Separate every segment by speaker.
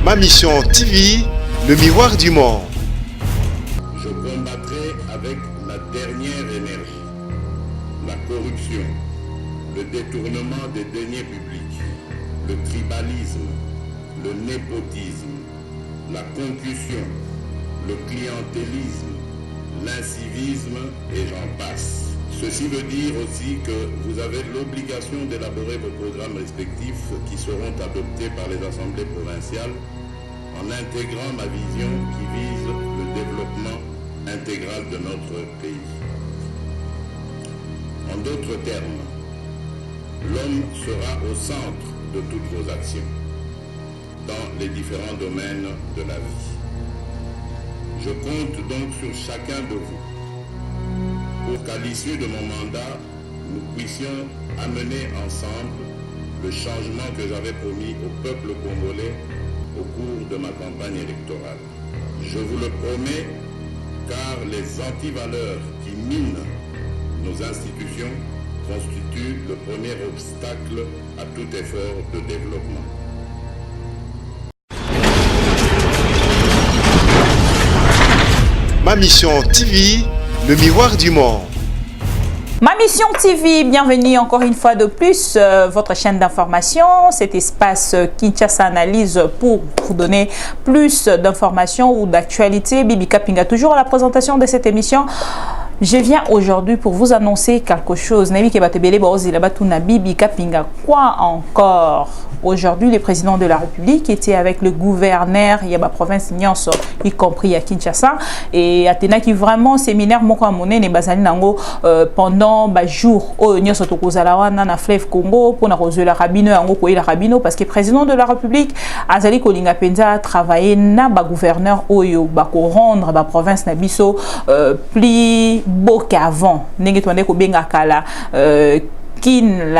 Speaker 1: Ma Mission TV, le miroir du monde.
Speaker 2: Je combattrai avec la dernière énergie la corruption, le détournement des deniers publics, le tribalisme, le népotisme, la concussion, le clientélisme, l'incivisme et j'en passe. Ceci veut dire aussi que vous avez l'obligation d'élaborer vos programmes respectifs qui seront adoptés par les assemblées provinciales en intégrant ma vision qui vise le développement intégral de notre pays. En d'autres termes, l'homme sera au centre de toutes vos actions, dans les différents domaines de la vie. Je compte donc sur chacun de vous pour qu'à l'issue de mon mandat, nous puissions amener ensemble le changement que j'avais promis au peuple congolais au cours de ma campagne électorale. Je vous le promets, car les antivaleurs qui minent nos institutions constituent le premier obstacle à tout effort de développement.
Speaker 1: Ma Mission TV, le miroir du monde.
Speaker 3: Ma Mission TV, bienvenue encore une fois de plus, votre chaîne d'information, cet espace Kinshasa Analyse pour vous donner plus d'informations ou d'actualités. Bibi Kapinga, toujours à la présentation de cette émission. Je viens aujourd'hui pour vous annoncer quelque chose. Bibi Kapinga, quoi encore? Aujourd'hui, le président de la République était avec le gouverneur de la province Nyonso, y compris à Kinshasa, et Athéna qui vraiment séminaire pendant jour au Nyonso Tokozalawana na fleuve Congo pour na la rabino parce que le président de la République Azali Kolinga Penza a travaillé na gouverneur Oyo bako rendre la province na biso plus beau qu'avant. Nenge twande ko benga kala kin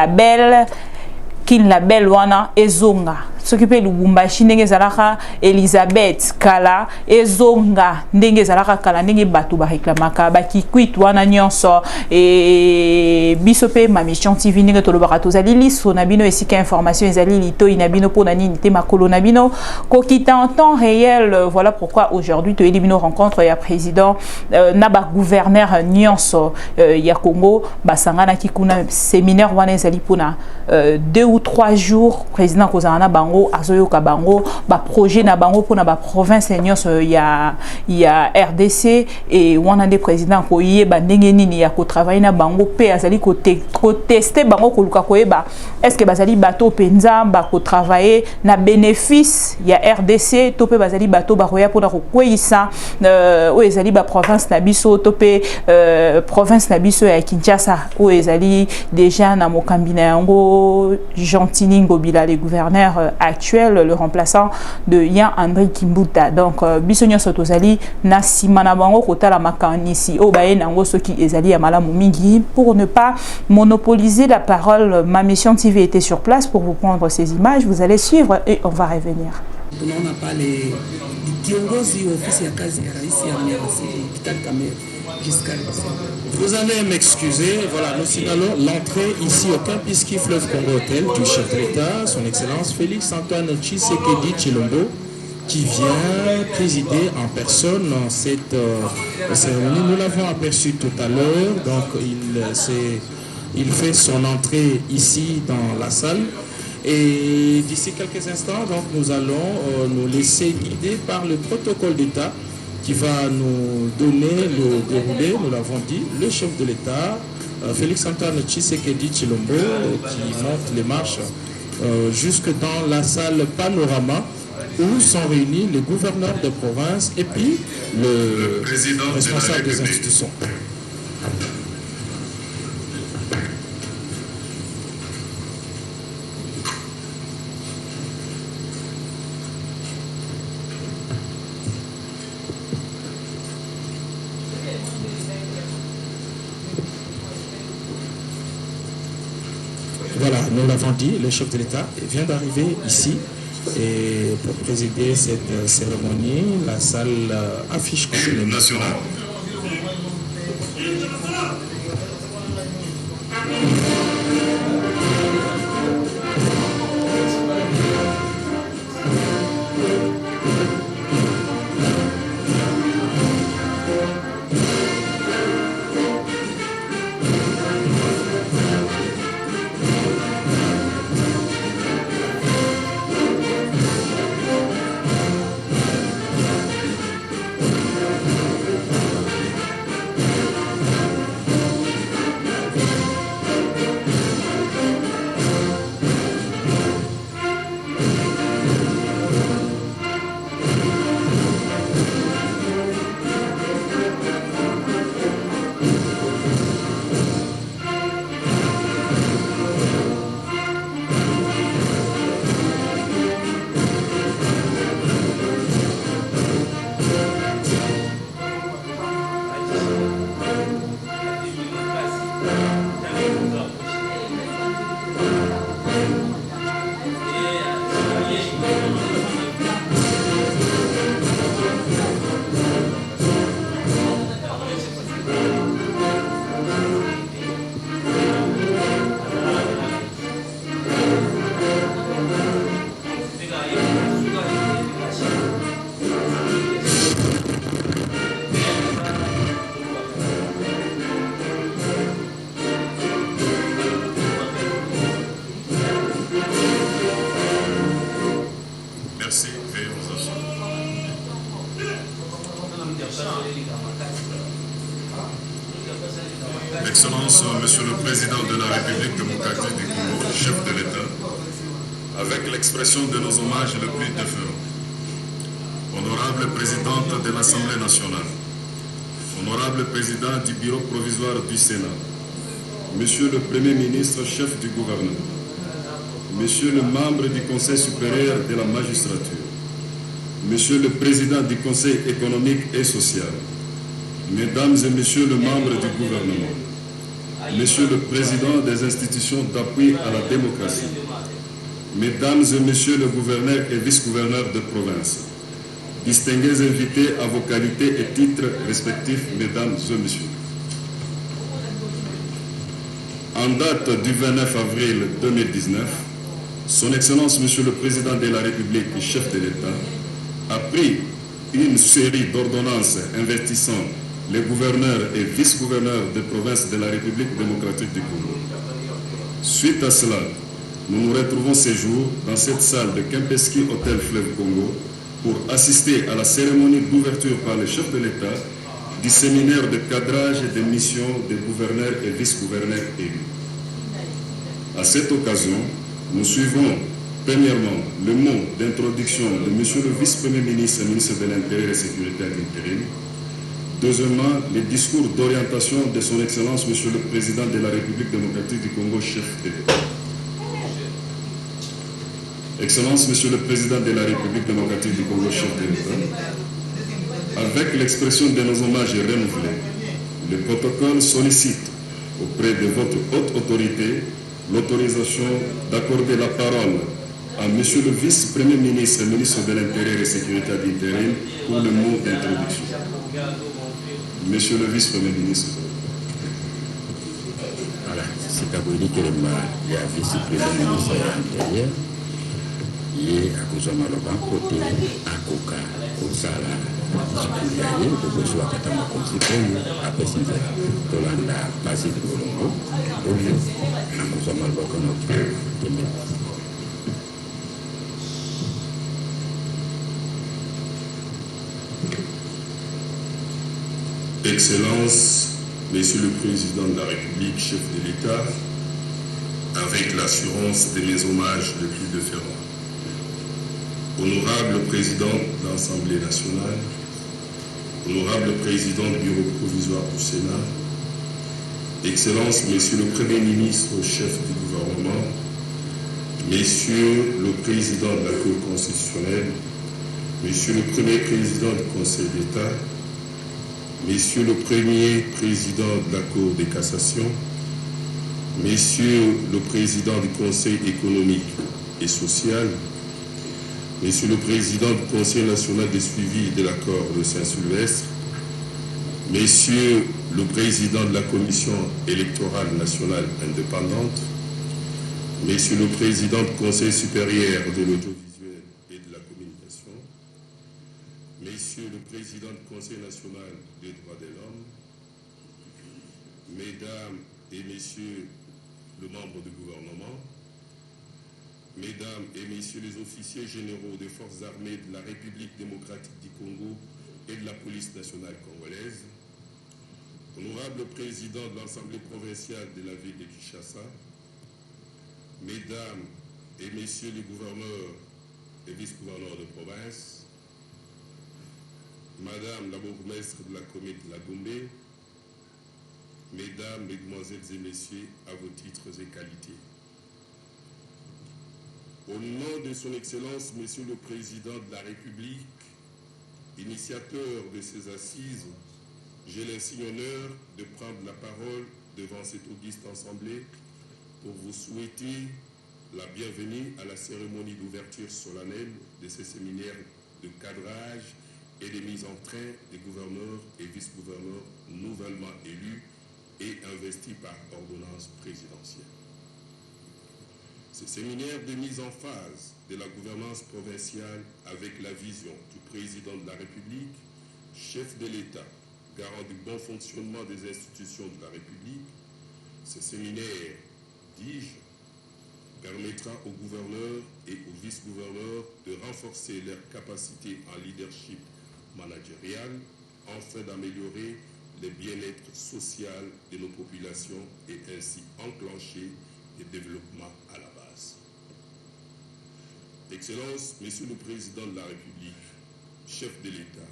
Speaker 3: label wana ezonga s'occuper Lubumbashi ndenge zalaka Elisabeth kala ezonga ndenge zalaka kala ndenge batu ba reklamaka ba kikwit wana nyonso et bisope ma Mission TV ndenge tolobaka tozali liso na bino esika information ezali lito inabino pona nini te makolo na bino ko kita en temps réel. Voilà pourquoi aujourd'hui to elibino rencontre ya président na ba gouverneur nyonso ya Congo basangana kikuna séminaire wana ezali pona 2 ou 3 jours président kozana bango azoyo kabango ba projet na bango pour na ba province nyonso ya RDC et wana des président ko yeba ndenge nini ya ko travailler na bango pe azali ko tester bango ko luka ko yeba est-ce que bazali bato penza ba ko travailler na bénéfice ya RDC to pe bazali bato ba roya pour na ko kwisa o ezali ba province na biso to pe province na biso ya Kinshasa o ezali déjà na mokambina yango Gentini Ngobila le gouverneur actuel, le remplaçant de Yan André Kimbuta. Donc bisonyo sotozali na simana bango kota la makanisi o baye nango soki ezali ya malamu mingi. Pour ne pas monopoliser la parole, Ma Mission TV était sur place pour vous prendre ces images. Vous allez suivre et on va revenir.
Speaker 4: On n'a pas les kiongozi ofisi ya kazi ya rais ya Vital Kamerhe jusqu'à
Speaker 5: vous allez m'excuser, voilà, nous signalons l'entrée ici au Kempinski Fleuve Congo Hotel du chef de l'État, son Excellence Félix Antoine Tshisekedi Tshilombo, qui vient présider en personne cette cérémonie. Nous l'avons aperçu tout à l'heure, donc il fait son entrée ici dans la salle. Et d'ici quelques instants, donc, nous allons nous laisser guider par le protocole d'État qui va nous donner le déroulé, nous l'avons dit, le chef de l'État, Félix Antoine Tshisekedi Tshilombo, qui monte les marches jusque dans la salle Panorama où sont réunis les gouverneurs de province et puis le responsable des institutions. Voilà, nous l'avons dit, le chef de l'État vient d'arriver ici et pour présider cette cérémonie, la salle affiche le national.
Speaker 2: Excellence, Monsieur le Président de la République démocratique du Congo, chef de l'État, avec l'expression de nos hommages le plus déférents. Honorable Présidente de l'Assemblée nationale, Honorable Président du Bureau provisoire du Sénat, Monsieur le Premier ministre, chef du gouvernement, Monsieur le membre du Conseil supérieur de la magistrature, Monsieur le Président du Conseil économique et social, Mesdames et Messieurs les membres du gouvernement, Monsieur le Président des institutions d'appui à la démocratie, Mesdames et Messieurs les gouverneurs et vice-gouverneurs de province, distingués invités à vos qualités et titres respectifs, Mesdames et Messieurs. En date du 29 avril 2019, Son Excellence Monsieur le Président de la République et chef de l'État a pris une série d'ordonnances investissant les gouverneurs et vice-gouverneurs des provinces de la République démocratique du Congo. Suite à cela, nous nous retrouvons ce jour dans cette salle de Kempinski Hôtel Fleuve Congo pour assister à la cérémonie d'ouverture par le chef de l'État du séminaire de cadrage et de mission des gouverneurs et vice-gouverneurs élus. À cette occasion, nous suivons premièrement le mot d'introduction de M. le vice-premier ministre et ministre de l'Intérieur et Sécurité à l'intérim. Deuxièmement, le discours d'orientation de son Excellence M. le Président de la République démocratique du Congo, chef de l'État. Excellence M. le Président de la République démocratique du Congo, chef de l'État, avec l'expression de nos hommages renouvelés, le protocole sollicite auprès de votre haute autorité l'autorisation d'accorder la parole à M. le vice-premier ministre et ministre de l'Intérieur et Sécurité à l'intérim pour le mot d'introduction. Monsieur le vice-premier ministre.
Speaker 6: Voilà, c'est Kabouili qui est le vice-premier ministre de l'Intérieur. Et à cause de Maloba, côté Akoka, Kosala, Chikuliaye, Kokoso Akatama Konsipoyo, après Sinzera, Tolanda, Basile Bolongo, Bolio, à cause de Maloba, comme
Speaker 2: Excellence, Monsieur le Président de la République, chef de l'État, avec l'assurance de mes hommages les plus déférents. Honorable Président de l'Assemblée nationale, Honorable Président du Bureau provisoire du Sénat, Excellence, Monsieur le Premier ministre, chef du gouvernement, Messieurs le Président de la Cour constitutionnelle, Monsieur le Premier Président du Conseil d'État, Messieurs le Premier Président de la Cour de cassation, Messieurs le Président du Conseil économique et social, Monsieur le Président du Conseil national de suivi de l'accord de Saint-Sylvestre, Messieurs le Président de la Commission électorale nationale indépendante, Messieurs le Président du Conseil supérieur de l'audiovisuel et de la communication, Messieurs le Président du Conseil national des droits de l'homme, Mesdames et Messieurs les membres du gouvernement, Mesdames et Messieurs les officiers généraux des forces armées de la République démocratique du Congo et de la police nationale congolaise, Honorable Président de l'Assemblée provinciale de la ville de Kinshasa, Mesdames et Messieurs les gouverneurs et vice-gouverneurs de province, Madame la bourgmestre de la commune de la Gombe, Mesdames, Mesdemoiselles et Messieurs, à vos titres et qualités. Au nom de son Excellence, Monsieur le Président de la République, initiateur de ces assises, j'ai l'insigne honneur de prendre la parole devant cette auguste assemblée pour vous souhaiter la bienvenue à la cérémonie d'ouverture solennelle de ce séminaire de cadrage et de mise en train des gouverneurs et vice-gouverneurs nouvellement élus et investis par ordonnance présidentielle. Ce séminaire de mise en phase de la gouvernance provinciale avec la vision du président de la République, chef de l'État, garant du bon fonctionnement des institutions de la République, ce séminaire, dis-je, permettra aux gouverneurs et aux vice-gouverneurs de renforcer leurs capacités en leadership managérial afin d'améliorer le bien-être social de nos populations et ainsi enclencher le développement à la base. Excellence, Monsieur le Président de la République, chef de l'État,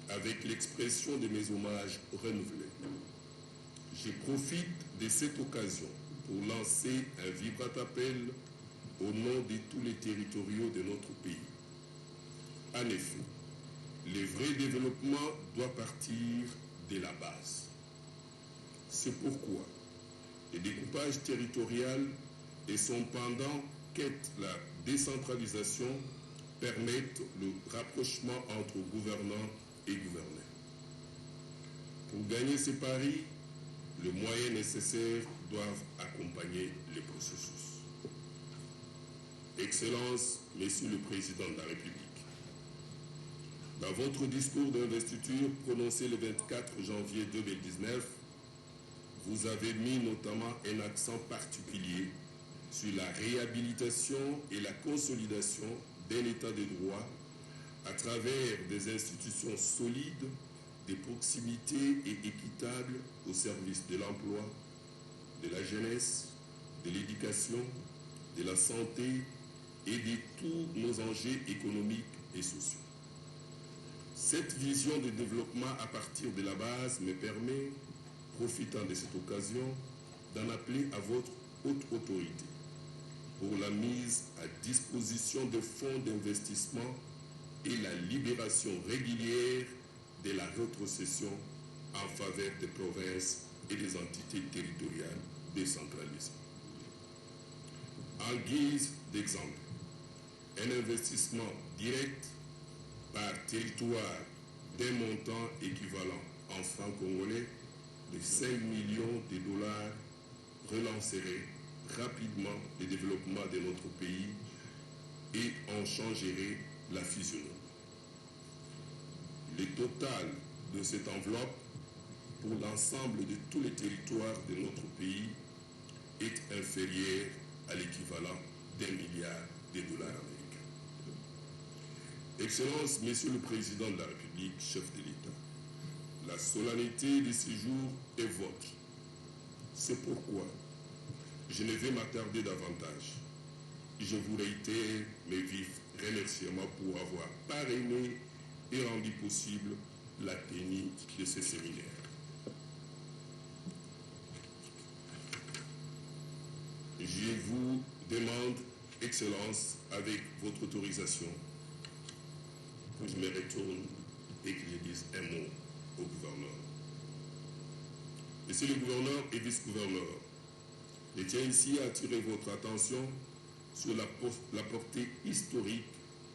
Speaker 2: avec l'expression de mes hommages renouvelés, je profite de cette occasion pour lancer un vibrant appel au nom de tous les territoriaux de notre pays. En effet, le vrai développement doit partir de la base. C'est pourquoi le découpage territorial et son pendant qu'est la décentralisation permettent le rapprochement entre gouvernants et gouvernés. Pour gagner ces paris, les moyens nécessaires doivent accompagner les processus. Excellence, Monsieur le Président de la République, dans votre discours d'investiture prononcé le 24 janvier 2019, vous avez mis notamment un accent particulier sur la réhabilitation et la consolidation d'un état de droit à travers des institutions solides, de proximité et équitables au service de l'emploi, de la jeunesse, de l'éducation, de la santé et de tous nos enjeux économiques et sociaux. Cette vision de développement à partir de la base me permet, profitant de cette occasion, d'en appeler à votre haute autorité pour la mise à disposition de fonds d'investissement et la libération régulière de la rétrocession en faveur des provinces et des entités territoriales décentralisées. En guise d'exemple, un investissement direct par territoire d'un montant équivalent en francs congolais de 5 millions de dollars relancerait rapidement le développement de notre pays et en changerait la physionomie. Le total de cette enveloppe pour l'ensemble de tous les territoires de notre pays est inférieur à l'équivalent d'1 milliard de dollars américains. Excellence, Monsieur le Président de la République, chef de l'État, la solennité de ce jour est votre. C'est pourquoi je ne vais m'attarder davantage. Je vous réitère mes vifs remerciements pour avoir parrainé et rendu possible la tenue de ce séminaire. Je vous demande, Excellence, avec votre autorisation, que je me retourne et que je dise un mot au gouverneur. Monsieur le gouverneur et vice-gouverneur, je tiens ici à attirer votre attention sur la portée historique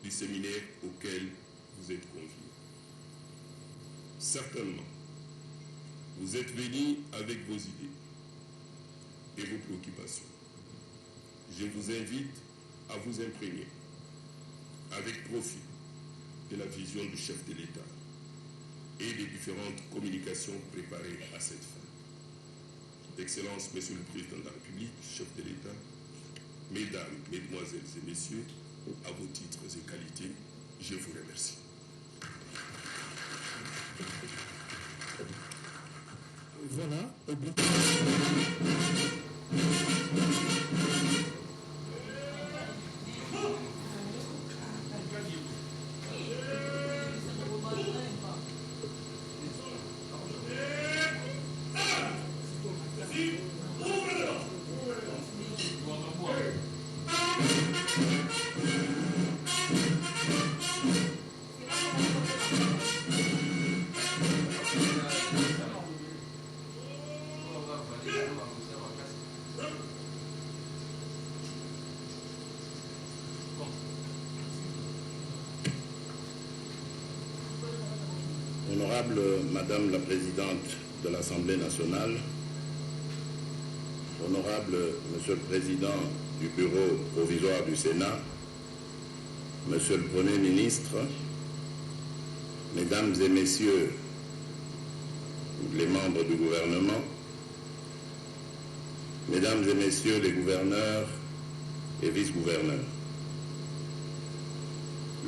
Speaker 2: du séminaire auquel vous êtes conviés. Certainement, vous êtes venus avec vos idées et vos préoccupations. Je vous invite à vous imprégner avec profit de la vision du chef de l'État et des différentes communications préparées à cette fin. Excellence, Monsieur le Président de la République, chef de l'État, Mesdames, Mesdemoiselles et Messieurs, à vos titres et qualités, je vous remercie.
Speaker 5: Voilà.
Speaker 2: Honorable Madame la Présidente de l'Assemblée nationale, Honorable Monsieur le Président du Bureau provisoire du Sénat, Monsieur le Premier ministre, Mesdames et Messieurs les membres du gouvernement, Mesdames et Messieurs les gouverneurs et vice-gouverneurs,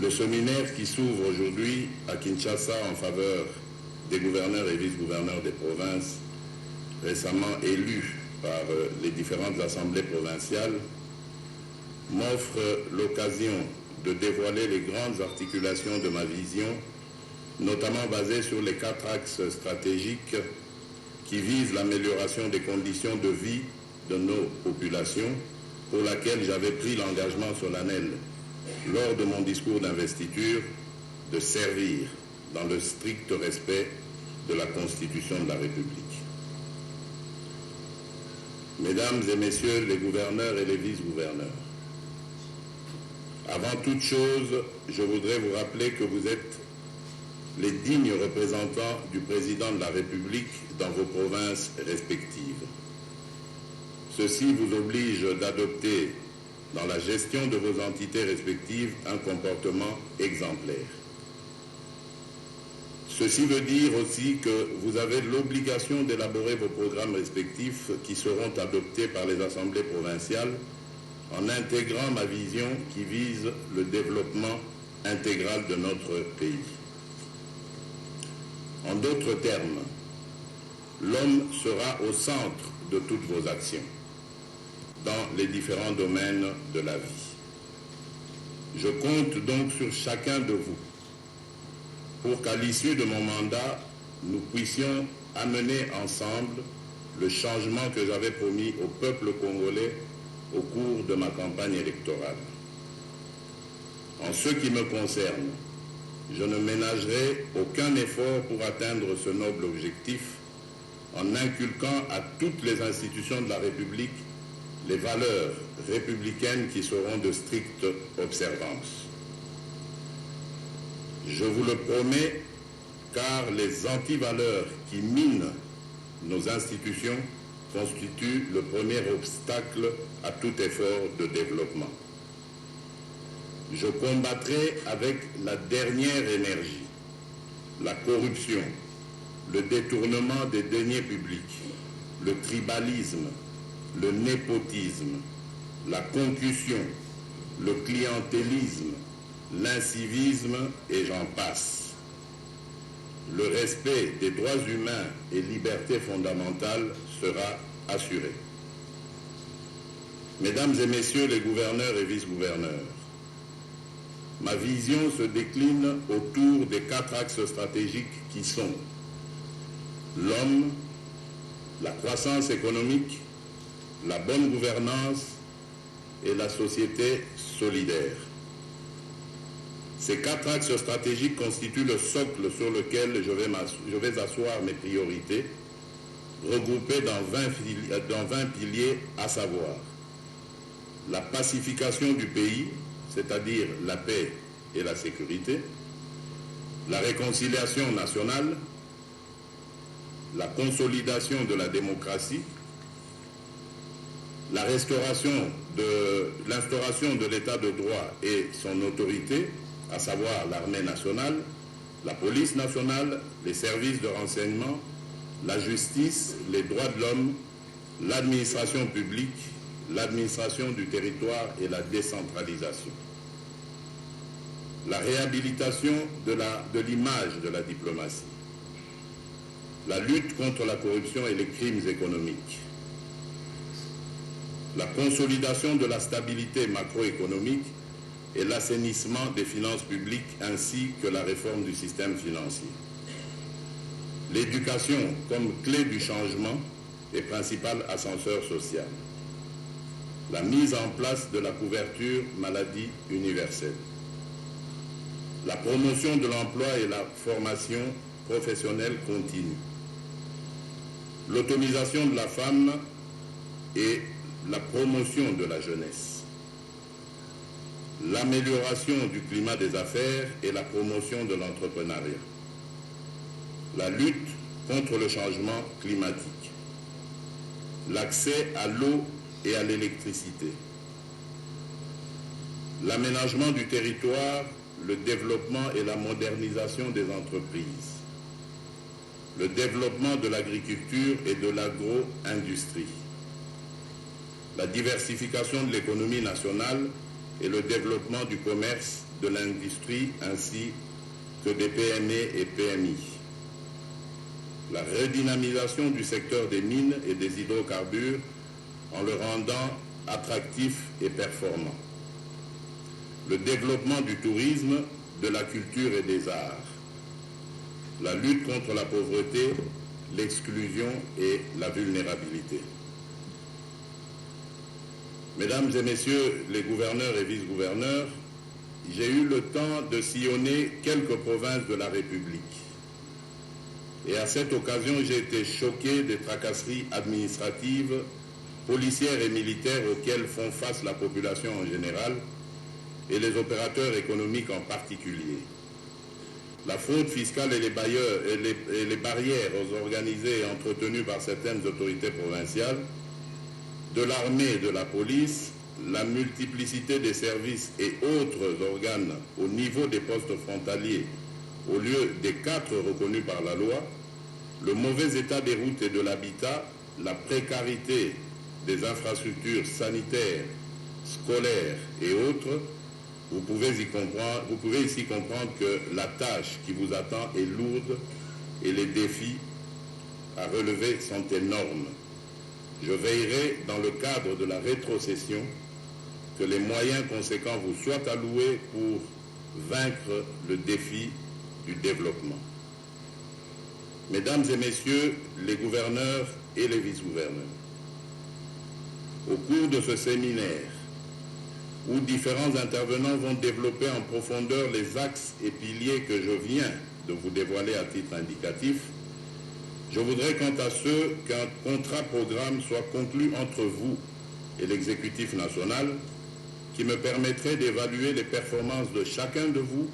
Speaker 2: le séminaire qui s'ouvre aujourd'hui à Kinshasa en faveur des gouverneurs et vice-gouverneurs des provinces récemment élus par les différentes assemblées provinciales m'offre l'occasion de dévoiler les grandes articulations de ma vision, notamment basée sur les 4 axes stratégiques qui visent l'amélioration des conditions de vie de nos populations, pour laquelle j'avais pris l'engagement solennel lors de mon discours d'investiture de servir dans le strict respect de la Constitution de la République. Mesdames et messieurs les gouverneurs et les vice-gouverneurs, avant toute chose, je voudrais vous rappeler que vous êtes les dignes représentants du président de la République dans vos provinces respectives. Ceci vous oblige d'adopter dans la gestion de vos entités respectives un comportement exemplaire. Ceci veut dire aussi que vous avez l'obligation d'élaborer vos programmes respectifs qui seront adoptés par les assemblées provinciales en intégrant ma vision qui vise le développement intégral de notre pays. En d'autres termes, l'homme sera au centre de toutes vos actions, dans les différents domaines de la vie. Je compte donc sur chacun de vous pour qu'à l'issue de mon mandat, nous puissions amener ensemble le changement que j'avais promis au peuple congolais au cours de ma campagne électorale. En ce qui me concerne, je ne ménagerai aucun effort pour atteindre ce noble objectif en inculquant à toutes les institutions de la République les valeurs républicaines qui seront de stricte observance. Je vous le promets, car les antivaleurs qui minent nos institutions constituent le premier obstacle à tout effort de développement. Je combattrai avec la dernière énergie la corruption, le détournement des deniers publics, le tribalisme, le népotisme, la concussion, le clientélisme, l'incivisme et j'en passe. Le respect des droits humains et libertés fondamentales sera assuré. Mesdames et messieurs les gouverneurs et vice-gouverneurs, ma vision se décline autour des 4 axes stratégiques qui sont l'homme, la croissance économique, la bonne gouvernance et la société solidaire. Ces 4 axes stratégiques constituent le socle sur lequel je vais asseoir mes priorités, regroupées dans 20 piliers, à savoir la pacification du pays, c'est-à-dire la paix et la sécurité, la réconciliation nationale, la consolidation de la démocratie, l'instauration de l'état de droit et son autorité, à savoir l'armée nationale, la police nationale, les services de renseignement, la justice, les droits de l'homme, l'administration publique, l'administration du territoire et la décentralisation. La réhabilitation de l'image de la diplomatie, la lutte contre la corruption et les crimes économiques, la consolidation de la stabilité macroéconomique et l'assainissement des finances publiques ainsi que la réforme du système financier. L'éducation comme clé du changement et principal ascenseur social. La mise en place de la couverture maladie universelle. La promotion de l'emploi et la formation professionnelle continue. L'autonomisation de la femme et la promotion de la jeunesse. L'amélioration du climat des affaires et la promotion de l'entrepreneuriat. La lutte contre le changement climatique. L'accès à l'eau et à l'électricité. L'aménagement du territoire, le développement et la modernisation des entreprises. Le développement de l'agriculture et de l'agro-industrie. La diversification de l'économie nationale et le développement du commerce, de l'industrie ainsi que des PME et PMI. la redynamisation du secteur des mines et des hydrocarbures en le rendant attractif et performant, le développement du tourisme, de la culture et des arts, la lutte contre la pauvreté, l'exclusion et la vulnérabilité. Mesdames et messieurs les gouverneurs et vice-gouverneurs, j'ai eu le temps de sillonner quelques provinces de la République. Et à cette occasion, j'ai été choqué des tracasseries administratives, policières et militaires auxquelles font face la population en général et les opérateurs économiques en particulier. La fraude fiscale et les barrières organisées et entretenues par certaines autorités provinciales, de l'armée et de la police, la multiplicité des services et autres organes au niveau des postes frontaliers au lieu des 4 reconnus par la loi, le mauvais état des routes et de l'habitat, la précarité des infrastructures sanitaires, scolaires et autres, vous pouvez ici comprendre que la tâche qui vous attend est lourde et les défis à relever sont énormes. Je veillerai, dans le cadre de la rétrocession, que les moyens conséquents vous soient alloués pour vaincre le défi du développement. Mesdames et messieurs les gouverneurs et les vice-gouverneurs, au cours de ce séminaire, où différents intervenants vont développer en profondeur les axes et piliers que je viens de vous dévoiler à titre indicatif, je voudrais quant à ce qu'un contrat-programme soit conclu entre vous et l'exécutif national qui me permettrait d'évaluer les performances de chacun de vous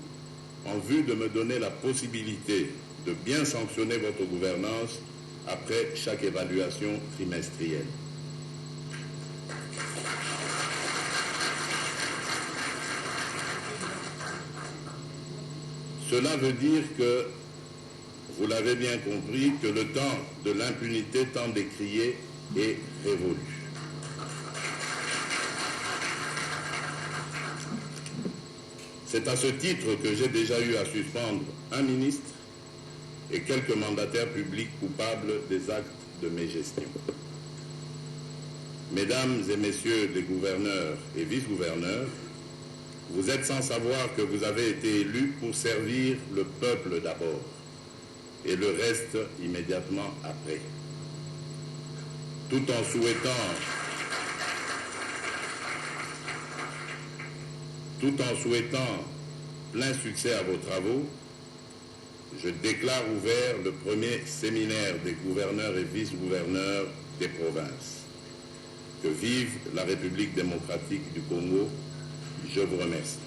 Speaker 2: en vue de me donner la possibilité de bien sanctionner votre gouvernance après chaque évaluation trimestrielle. Cela veut dire que, vous l'avez bien compris, que le temps de l'impunité tant décrié est révolu. C'est à ce titre que j'ai déjà eu à suspendre un ministre et quelques mandataires publics coupables des actes de mes gestions. Mesdames et messieurs les gouverneurs et vice-gouverneurs, vous êtes sans savoir que vous avez été élus pour servir le peuple d'abord et le reste immédiatement après. Tout en souhaitant plein succès à vos travaux, je déclare ouvert le premier séminaire des gouverneurs et vice-gouverneurs des provinces. Que vive la République démocratique du Congo. Je vous remercie.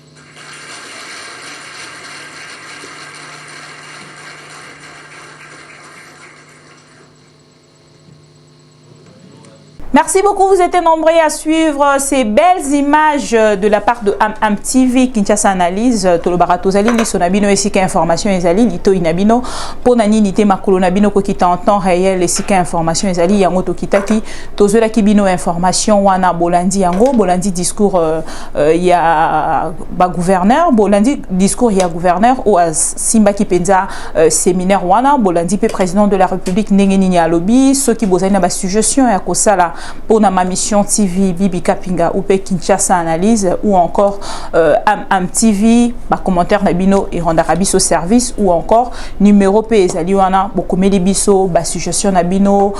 Speaker 3: Merci beaucoup, vous êtes nombreux à suivre ces belles images de la part de AmTV Kinshasa Analyse. Tolobarato Zali, Lisonabino et Sika Information et Zali, Lito Inabino, Ponani Nite Makolonabino, Kokita en temps réel, et Sika Information et Zali, Yango Tokitaki, Tozola Kibino Information, Wana Bolandi Yango, Bolandi discours, il y a gouverneur, Bolandi discours, il y a gouverneur, ou à Simba Kipenza séminaire Wana, Bolandi président de la République, Nengeni Alobi, ceux qui bosaient dans la suggestion et à Kosala. Pour ma mission TV Bibi Kapinga ou Kinshasa Analyse ou encore AmTV commentaire nabino et rendre rabiso service ou encore numéro ezali wana bokomeli biso suggestion nabino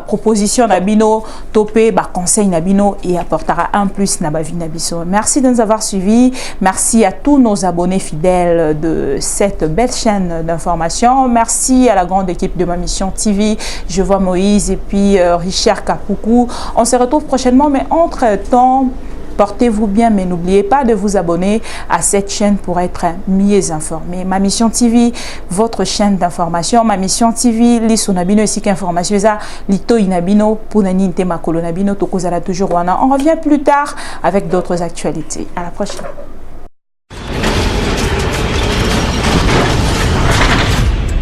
Speaker 3: proposition nabino topé conseil nabino et apportera un plus na bavi nabiso. Merci de nous avoir suivis. Merci à tous nos abonnés fidèles de cette belle chaîne d'information. Merci à la grande équipe de ma mission TV. Je vois Moïse et puis Richard Kapoukou. On se retrouve prochainement, mais entre-temps, portez-vous bien, mais n'oubliez pas de vous abonner à cette chaîne pour être mieux informé. Ma mission TV, votre chaîne d'information. Ma mission TV, l'Isonabino et Sika Information, Lito Inabino, Punani Ntema Kolonabino, Tokozala toujours Wana. On revient plus tard avec d'autres actualités. À la prochaine.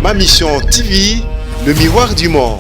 Speaker 1: Ma mission TV, le miroir du monde.